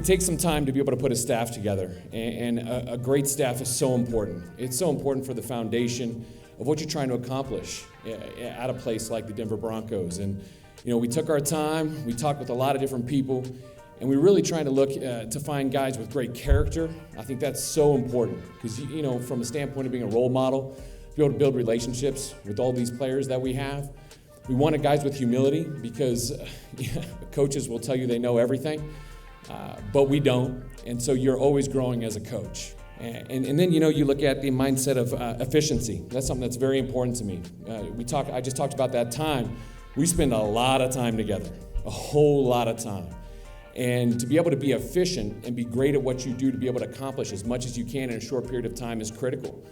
it takes some time to be able to put a staff together, and a great staff is so important. It's so important for the foundation of what you're trying to accomplish at a place like the Denver Broncos. And we took our time, we talked with a lot of different people, and we really trying to look to find guys with great character. I think that's so important because, from a standpoint of being a role model, be able to build relationships with all these players that we have. We wanted guys with humility because coaches will tell you they know everything, but we don't. And so you're always growing as a coach. And then, you look at the mindset of efficiency. That's something that's very important to me. I just talked about that time. We spend a lot of time together, a whole lot of time. And to be able to be efficient and be great at what you do, to be able to accomplish as much as you can in a short period of time is critical.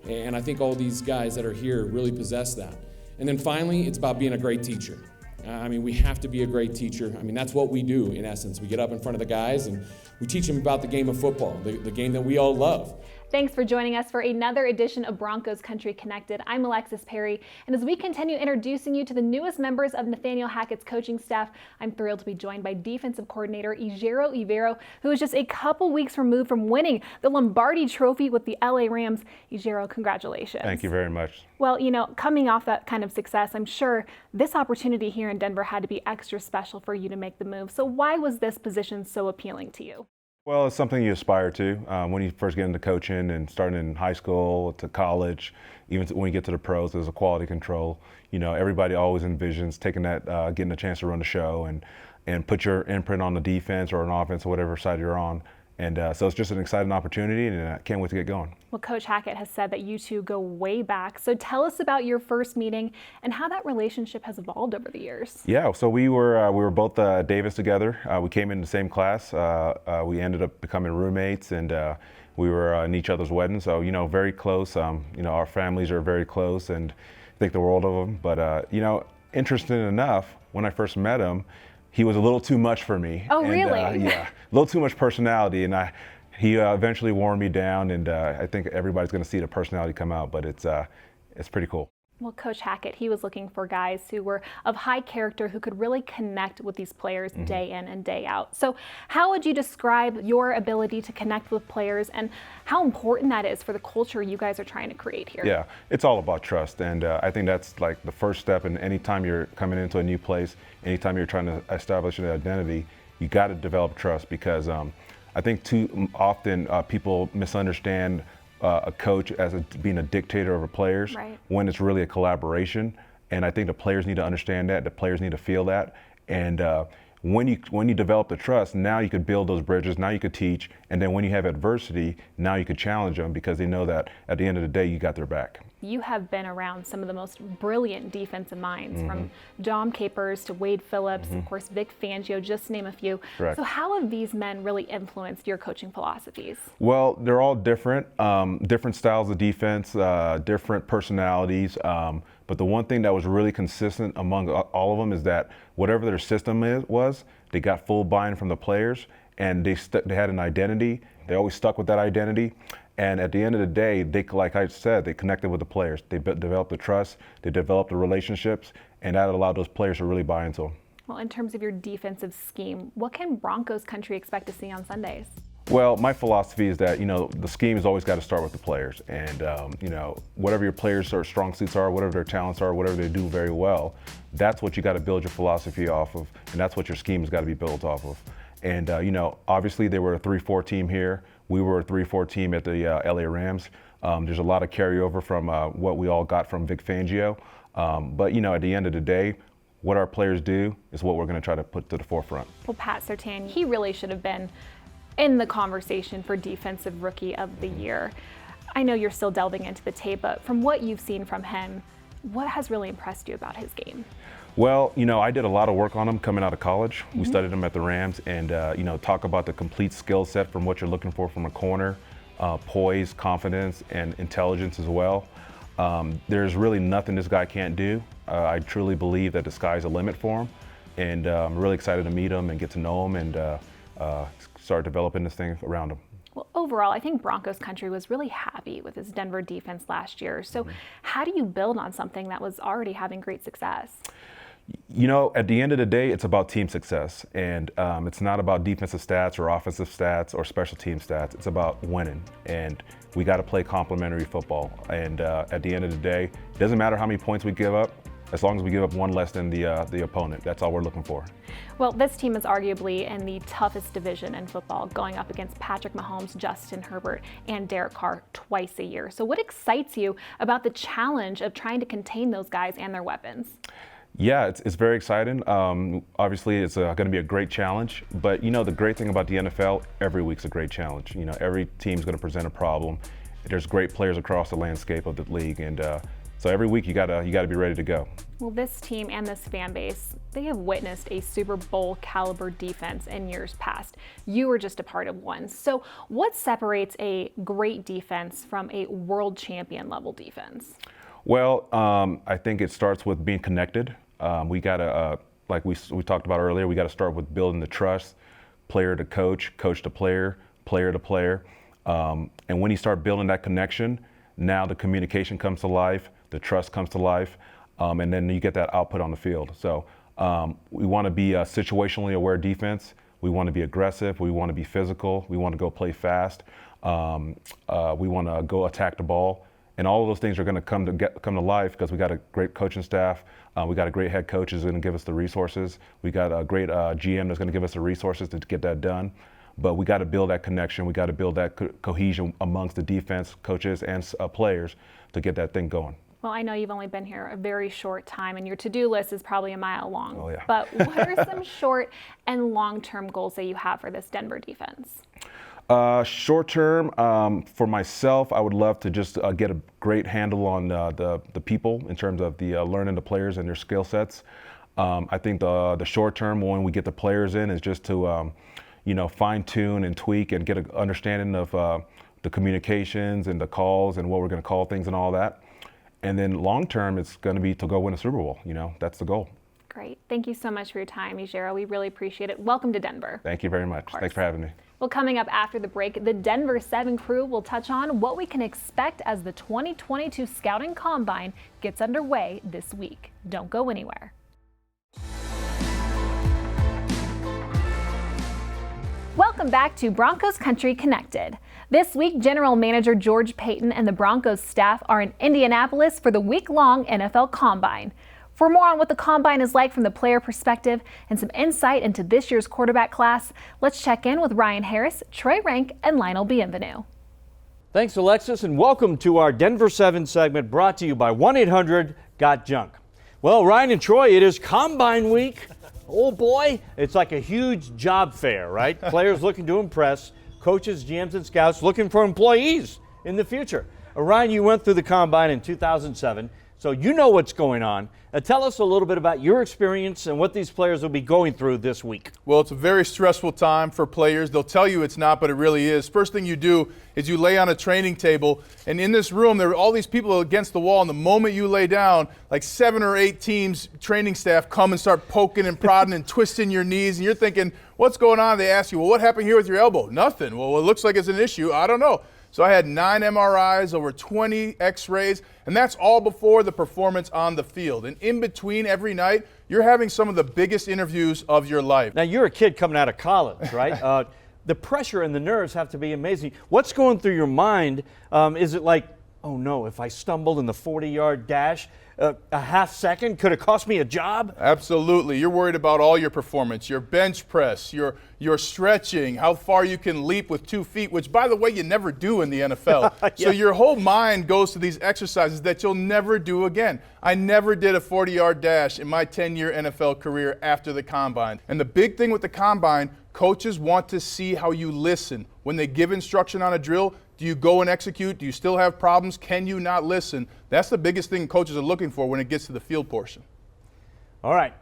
And I think all these guys that are here really possess that. And then finally, it's about being a great teacher. We have to be a great teacher. That's what we do in essence. We get up in front of the guys and we teach them about the game of football, the game that we all love. Thanks for joining us for another edition of Broncos Country Connected. I'm Alexis Perry, and as we continue introducing you to the newest members of Nathaniel Hackett's coaching staff, I'm thrilled to be joined by Defensive Coordinator Ejiro Evero, who is just a couple weeks removed from winning the Lombardi Trophy with the LA Rams. Ejiro, congratulations. Thank you very much. Well, coming off that kind of success, I'm sure this opportunity here in Denver had to be extra special for you to make the move. So why was this position so appealing to you? Well, it's something you aspire to when you first get into coaching and starting in high school to college, even when you get to the pros, there's a quality control. Everybody always envisions taking that, getting a chance to run the show and put your imprint on the defense or an offense or whatever side you're on. And so it's just an exciting opportunity, and I can't wait to get going. Well, Coach Hackett has said that you two go way back. So tell us about your first meeting and how that relationship has evolved over the years. Yeah, so we were both at Davis together. We came in the same class. We ended up becoming roommates, and we were in each other's weddings. So very close. Our families are very close, and think the world of them. But interesting enough, when I first met him, he was a little too much for me. Oh, really? Yeah, a little too much personality, and he eventually wore me down, and I think everybody's going to see the personality come out, but it's pretty cool. Well, Coach Hackett, he was looking for guys who were of high character, who could really connect with these players day in and day out. So how would you describe your ability to connect with players and how important that is for the culture you guys are trying to create here? Yeah, it's all about trust, and I think that's like the first step. And anytime you're coming into a new place, anytime you're trying to establish an identity, you got to develop trust, because I think too often people misunderstand a coach as being a dictator over players, right, when it's really a collaboration. And I think the players need to understand that, the players need to feel that. And when you develop the trust, now you could build those bridges, now you could teach, and then when you have adversity, now you could challenge them, because they know that at the end of the day, you got their back. You have been around some of the most brilliant defensive minds, from Dom Capers to Wade Phillips, of course, Vic Fangio, just to name a few. Correct. So how have these men really influenced your coaching philosophies? Well, they're all different, different styles of defense, different personalities. But the one thing that was really consistent among all of them is that whatever their system was, they got full buy-in from the players, and they had an identity. They always stuck with that identity. And at the end of the day, like I said, they connected with the players. They developed the trust, they developed the relationships, and that allowed those players to really buy into them. Well, in terms of your defensive scheme, what can Broncos Country expect to see on Sundays? Well, my philosophy is that, the scheme has always got to start with the players. And, whatever your players' strong suits are, whatever their talents are, whatever they do very well, that's what you got to build your philosophy off of, and that's what your scheme has got to be built off of. And, obviously they were a 3-4 team here. We were a 3-4 team at the LA Rams. There's a lot of carryover from what we all got from Vic Fangio. But, at the end of the day, what our players do is what we're going to try to put to the forefront. Well, Pat Surtain, he really should have been in the conversation for Defensive Rookie of the Year. I know you're still delving into the tape, but from what you've seen from him, what has really impressed you about his game? Well, I did a lot of work on him coming out of college. We studied him at the Rams, and talk about the complete skill set from what you're looking for from a corner, poise, confidence, and intelligence as well. There's really nothing this guy can't do. I truly believe that the sky's the limit for him, and I'm really excited to meet him and get to know him and start developing this thing around him. Well, overall, I think Broncos Country was really happy with his Denver defense last year. So how do you build on something that was already having great success? At the end of the day, it's about team success, and it's not about defensive stats or offensive stats or special team stats. It's about winning, and we got to play complementary football. And at the end of the day, it doesn't matter how many points we give up, as long as we give up one less than the opponent. That's all we're looking for. Well, this team is arguably in the toughest division in football, going up against Patrick Mahomes, Justin Herbert, and Derek Carr twice a year. So what excites you about the challenge of trying to contain those guys and their weapons? Yeah, it's very exciting. Obviously, it's going to be a great challenge. But, the great thing about the NFL, every week's a great challenge. Every team's going to present a problem. There's great players across the landscape of the league. And so every week you gotta be ready to go. Well, this team and this fan base, they have witnessed a Super Bowl caliber defense in years past. You were just a part of one. So what separates a great defense from a world champion level defense? Well, I think it starts with being connected. We gotta, like we talked about earlier, we gotta start with building the trust, player to coach, coach to player, player to player. And when you start building that connection, now the communication comes to life, the trust comes to life, and then you get that output on the field. So we want to be a situationally aware defense. We want to be aggressive. We want to be physical. We want to go play fast. We want to go attack the ball. And all of those things are going to come to life because we got a great coaching staff. We got a great head coach who's going to give us the resources. We got a great GM that's going to give us the resources to get that done. But we got to build that connection. We got to build that cohesion amongst the defense, coaches, and players to get that thing going. Well, I know you've only been here a very short time, and your to-do list is probably a mile long. Oh, yeah. But what are some short and long-term goals that you have for this Denver defense? Short term, for myself, I would love to just get a great handle on the people in terms of the learning the players and their skill sets. I think the short term, when we get the players in, is just to fine tune and tweak and get an understanding of the communications and the calls and what we're going to call things and all that. And then long term, it's going to be to go win a Super Bowl. That's the goal. Great. Thank you so much for your time, Ejiro. We really appreciate it. Welcome to Denver. Thank you very much. Thanks for having me. Well, coming up after the break, the Denver 7 crew will touch on what we can expect as the 2022 Scouting Combine gets underway this week. Don't go anywhere. Welcome back to Broncos Country Connected. This week, General Manager George Paton and the Broncos staff are in Indianapolis for the week-long NFL Combine. For more on what the Combine is like from the player perspective and some insight into this year's quarterback class, let's check in with Ryan Harris, Troy Rank, and Lionel Bienvenu. Thanks, Alexis, and welcome to our Denver 7 segment brought to you by 1-800-GOT-JUNK. Well, Ryan and Troy, it is Combine Week. Oh boy, it's like a huge job fair, right? Players looking to impress, coaches, GMs, and scouts looking for employees in the future. Ryan, you went through the Combine in 2007, so you know what's going on. Tell us a little bit about your experience and what these players will be going through this week. Well, it's a very stressful time for players. They'll tell you it's not, but it really is. First thing you do is you lay on a training table, and in this room there are all these people against the wall, and the moment you lay down, like 7 or 8 teams, training staff come and start poking and prodding and twisting your knees, and you're thinking, what's going on? They ask you, well, what happened here with your elbow? Nothing. Well, it looks like it's an issue. I don't know. So I had 9 MRIs, over 20 x-rays, and that's all before the performance on the field. And in between every night, you're having some of the biggest interviews of your life. Now, you're a kid coming out of college, right? The pressure and the nerves have to be amazing. What's going through your mind? Is it like, oh no, if I stumbled in the 40-yard dash, a half second could have cost me a job? Absolutely. You're worried about all your performance, your bench press, your stretching, how far you can leap with 2 feet, which, by the way, you never do in the NFL. Yeah. So your whole mind goes to these exercises that you'll never do again. I never did a 40-yard dash in my 10-year NFL career after the Combine. And the big thing with the Combine, coaches want to see how you listen. When they give instruction on a drill, do you go and execute? Do you still have problems? Can you not listen? That's the biggest thing coaches are looking for when it gets to the field portion. All right.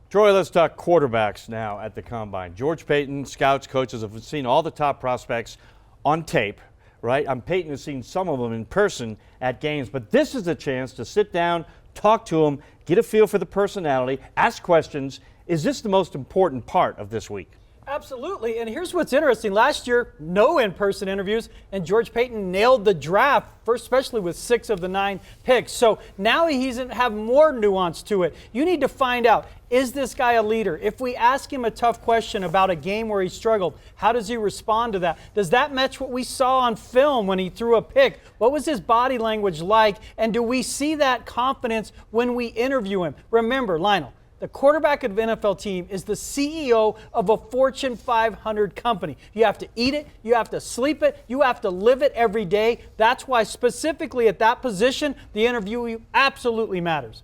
Troy, let's talk quarterbacks now at the Combine. George Paton, scouts, coaches have seen all the top prospects on tape, right? Paton has seen some of them in person at games, but this is a chance to sit down, talk to them, get a feel for the personality, ask questions. Is this the most important part of this week? Absolutely, and here's what's interesting. Last year, no in-person interviews, and George Paton nailed the draft, first especially with 6 of the 9 picks. So now he's have more nuance to it. You need to find out, is this guy a leader? If we ask him a tough question about a game where he struggled, how does he respond to that? Does that match what we saw on film when he threw a pick? What was his body language like? And do we see that confidence when we interview him? Remember, Lionel, the quarterback of an NFL team is the CEO of a Fortune 500 company. You have to eat it, you have to sleep it, you have to live it every day. That's why specifically at that position, the interview absolutely matters.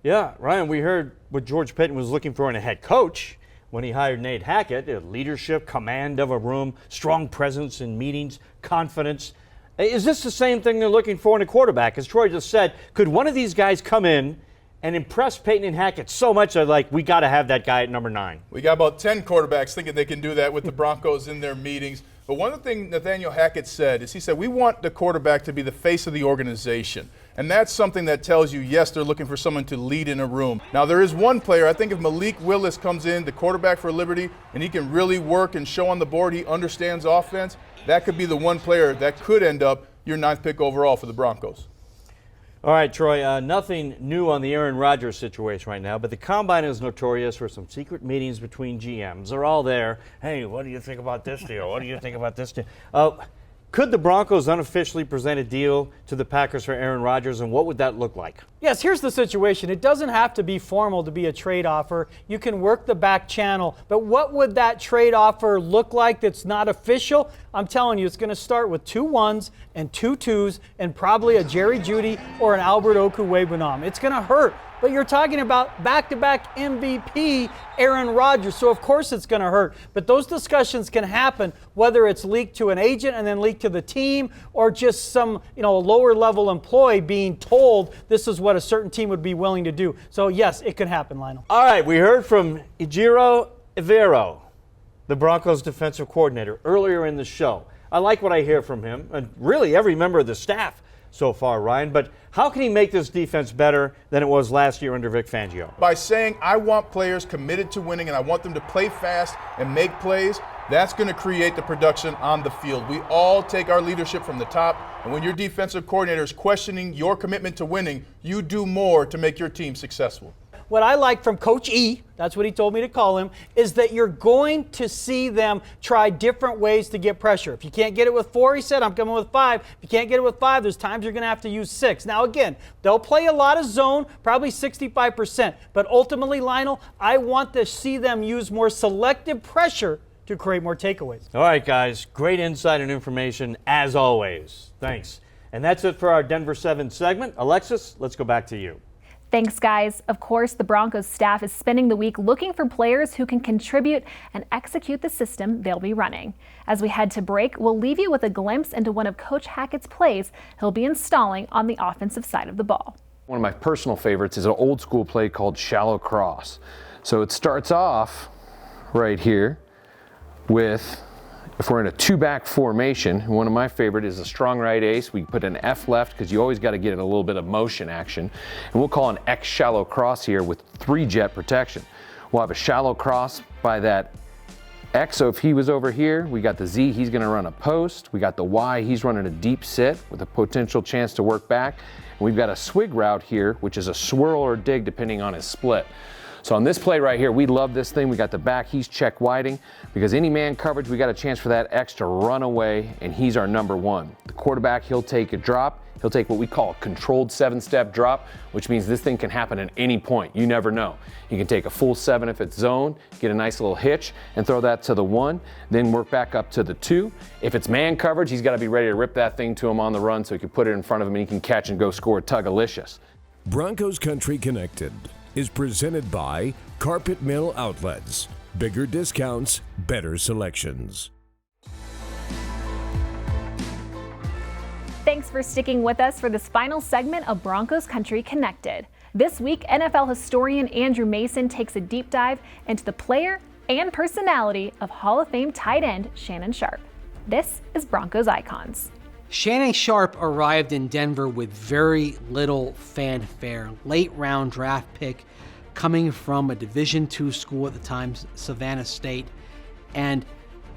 Yeah, Ryan, we heard what George Paton was looking for in a head coach when he hired Nate Hackett: leadership, command of a room, strong presence in meetings, confidence. Is this the same thing they're looking for in a quarterback? As Troy just said, could one of these guys come in and impress Paton and Hackett so much that, like, we got to have that guy at number 9? We got about 10 quarterbacks thinking they can do that with the Broncos in their meetings. But one of the things Nathaniel Hackett said is he said, we want the quarterback to be the face of the organization. And that's something that tells you, yes, they're looking for someone to lead in a room. Now, there is one player, I think if Malik Willis comes in, the quarterback for Liberty, and he can really work and show on the board he understands offense, that could be the one player that could end up your 9th pick overall for the Broncos. All right, Troy, nothing new on the Aaron Rodgers situation right now, but the Combine is notorious for some secret meetings between GMs. They're all there. Hey, what do you think about this deal? What do you think about this deal? Could the Broncos unofficially present a deal to the Packers for Aaron Rodgers, and what would that look like? Yes, here's the situation. It doesn't have to be formal to be a trade offer. You can work the back channel. But what would that trade offer look like that's not official? I'm telling you, it's going to start with 2 1s and 2 2s and probably a Jerry Jeudy or an Albert Okwuegbunam. It's going to hurt. But you're talking about back-to-back MVP Aaron Rodgers, so of course it's going to hurt. But those discussions can happen, whether it's leaked to an agent and then leaked to the team, or just some lower-level employee being told this is what a certain team would be willing to do. So yes, it can happen, Lionel. All right, we heard from Ejiro Evero, the Broncos defensive coordinator, earlier in the show. I like what I hear from him, and really every member of the staff so far, Ryan. But how can he make this defense better than it was last year under Vic Fangio? By saying, I want players committed to winning and I want them to play fast and make plays. That's going to create the production on the field. We all take our leadership from the top, and when your defensive coordinator is questioning your commitment to winning, you do more to make your team successful. What I like from Coach E, that's what he told me to call him, is that you're going to see them try different ways to get pressure. If you can't get it with 4, he said, I'm coming with 5. If you can't get it with 5, there's times you're going to have to use 6. Now, again, they'll play a lot of zone, probably 65%. But ultimately, Lionel, I want to see them use more selective pressure to create more takeaways. All right, guys. Great insight and information, as always. Thanks. And that's it for our Denver 7 segment. Alexis, let's go back to you. Thanks, guys. Of course, the Broncos staff is spending the week looking for players who can contribute and execute the system they'll be running. As we head to break, we'll leave you with a glimpse into one of Coach Hackett's plays he'll be installing on the offensive side of the ball. One of my personal favorites is an old school play called shallow cross. So it starts off right here with, if we're in a 2-back formation, one of my favorite is a strong right ace. We put an F left because you always got to get a little bit of motion action. And we'll call an X shallow cross here with 3 jet protection. We'll have a shallow cross by that X, so if he was over here, we got the Z, he's going to run a post. We got the Y, he's running a deep sit with a potential chance to work back. And we've got a swig route here, which is a swirl or dig depending on his split. So on this play right here, we love this thing. We got the back, he's check widing, because any man coverage, we got a chance for that X to run away, and he's our number 1. The quarterback, he'll take a drop. He'll take what we call a controlled 7-step drop, which means this thing can happen at any point. You never know. You can take a full 7 if it's zone, get a nice little hitch, and throw that to the 1, then work back up to the 2. If it's man coverage, he's got to be ready to rip that thing to him on the run so he can put it in front of him and he can catch and go score a Tug-alicious. Broncos Country Connected is presented by Carpet Mill Outlets. Bigger discounts, better selections. Thanks for sticking with us for this final segment of Broncos Country Connected. This week, NFL historian Andrew Mason takes a deep dive into the player and personality of Hall of Fame tight end Shannon Sharpe. This is Broncos Icons. Shannon Sharpe arrived in Denver with very little fanfare. Late round draft pick coming from a Division II school at the time, Savannah State. And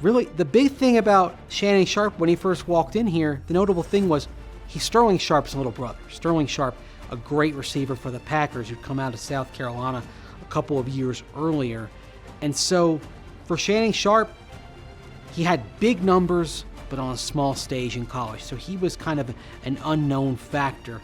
really, the big thing about Shannon Sharpe when he first walked in here, the notable thing was he's Sterling Sharpe's little brother. Sterling Sharpe, a great receiver for the Packers who'd come out of South Carolina a couple of years earlier. And so for Shannon Sharpe, he had big numbers, but on a small stage in college. So he was kind of an unknown factor.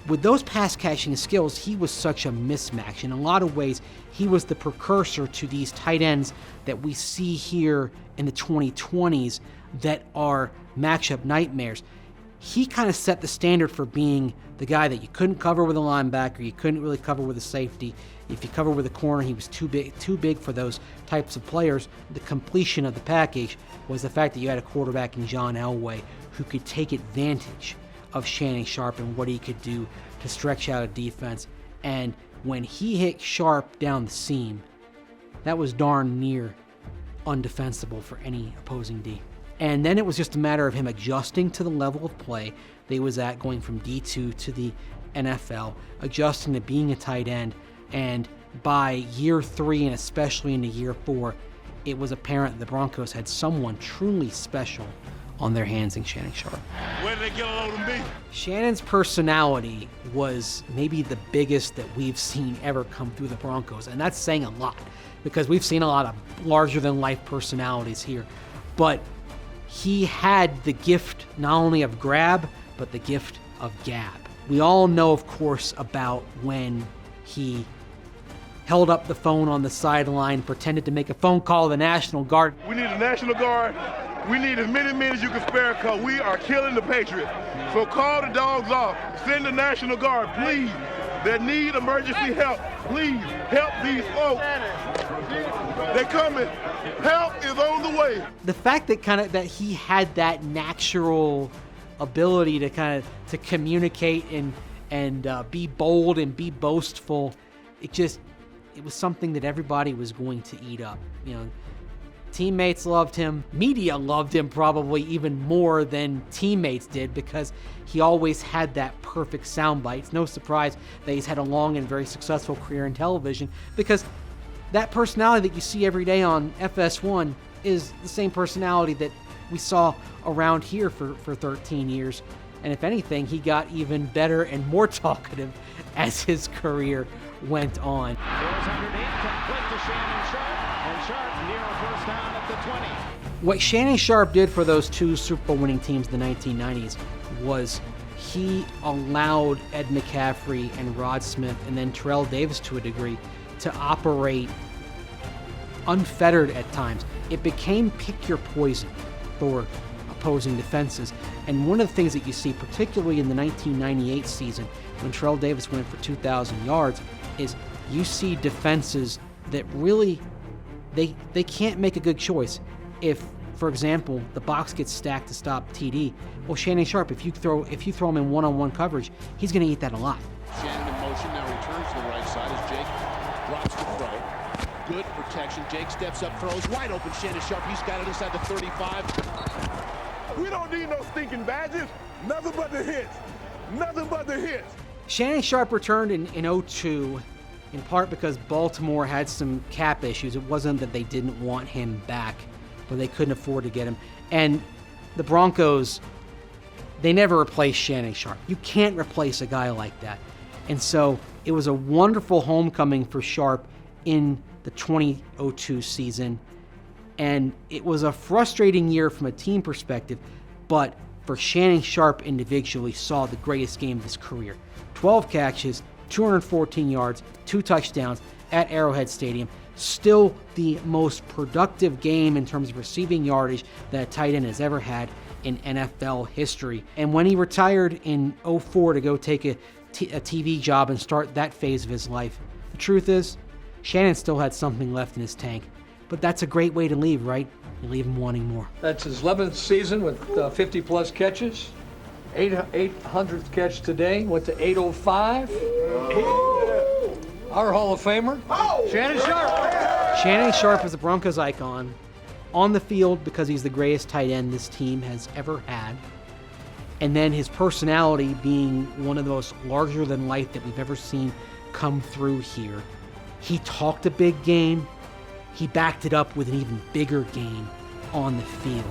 With those pass catching skills, he was such a mismatch. In a lot of ways, he was the precursor to these tight ends that we see here in the 2020s that are matchup nightmares. He kind of set the standard for being the guy that you couldn't cover with a linebacker, you couldn't really cover with a safety. If you cover with a corner, he was too big for those types of players. The completion of the package was the fact that you had a quarterback in John Elway who could take advantage of Shannon Sharpe and what he could do to stretch out a defense. And when he hit Sharpe down the seam, that was darn near undefensible for any opposing D. And then it was just a matter of him adjusting to the level of play that he was at, going from D2 to the NFL, adjusting to being a tight end. And by year 3 and especially into year 4, it was apparent that the Broncos had someone truly special on their hands in Shannon Sharpe. Where did they get a load of me? Shannon's personality was maybe the biggest that we've seen ever come through the Broncos, and that's saying a lot because we've seen a lot of larger-than-life personalities here. But he had the gift not only of grab, but the gift of gab. We all know, of course, about when he held up the phone on the sideline, pretended to make a phone call to the National Guard. We need a National Guard. We need as many men as you can spare because we are killing the Patriots. So call the dogs off. Send the National Guard, please. They need emergency help. Please help these folks. They're coming. Help is on the way. The fact that he had that natural ability to to communicate and be bold and be boastful, it was something that everybody was going to eat up. You know, teammates loved him. Media loved him probably even more than teammates did because he always had that perfect soundbite. It's no surprise that he's had a long and very successful career in television because that personality that you see every day on FS1 is the same personality that we saw around here for 13 years. And if anything, he got even better and more talkative as his career went on. What Shannon Sharpe did for those two Super Bowl winning teams in the 1990s was he allowed Ed McCaffrey and Rod Smith and then Terrell Davis to a degree to operate unfettered at times. It became pick your poison for opposing defenses. And one of the things that you see, particularly in the 1998 season, when Terrell Davis went for 2,000 yards, is you see defenses that really, they can't make a good choice. If, for example, the box gets stacked to stop TD, well, Shannon Sharpe, if you throw him in one-on-one coverage, he's going to eat that a lot. Shannon in motion, now returns to the right side as Jake drops the throw. Good protection. Jake steps up, throws wide open. Shannon Sharpe, he's got it inside the 35. We don't need no stinking badges. Nothing but the hits. Nothing but the hits. Shannon Sharpe returned in 2002, in part because Baltimore had some cap issues. It wasn't that they didn't want him back, but they couldn't afford to get him. And the Broncos, they never replaced Shannon Sharpe. You can't replace a guy like that. And so it was a wonderful homecoming for Sharpe in the 2002 season. And it was a frustrating year from a team perspective, but for Shannon Sharpe individually saw the greatest game of his career. 12 catches, 214 yards, 2 touchdowns at Arrowhead Stadium. Still the most productive game in terms of receiving yardage that a tight end has ever had in NFL history. And when he retired in 2004 to go take a TV job and start that phase of his life, the truth is, Shannon still had something left in his tank. But that's a great way to leave, right? You leave him wanting more. That's his 11th season with 50-plus catches. 800th catch today, went to 805. Our Hall of Famer, Shannon Sharpe. Shannon Sharpe is a Broncos icon on the field because he's the greatest tight end this team has ever had. And then his personality being one of the most larger-than-life that we've ever seen come through here. He talked a big game. he backed it up with an even bigger game on the field.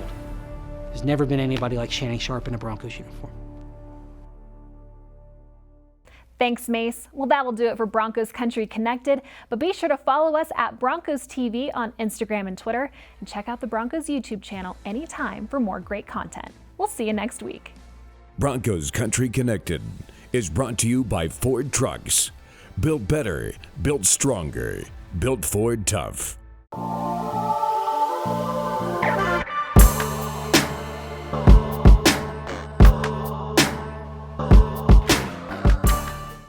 There's never been anybody like Shannon Sharpe in a Broncos uniform. Thanks, Mace. Well, that'll do it for Broncos Country Connected, but be sure to follow us at Broncos TV on Instagram and Twitter, and check out the Broncos YouTube channel anytime for more great content. We'll see you next week. Broncos Country Connected is brought to you by Ford Trucks. Built better, built stronger, built Ford tough.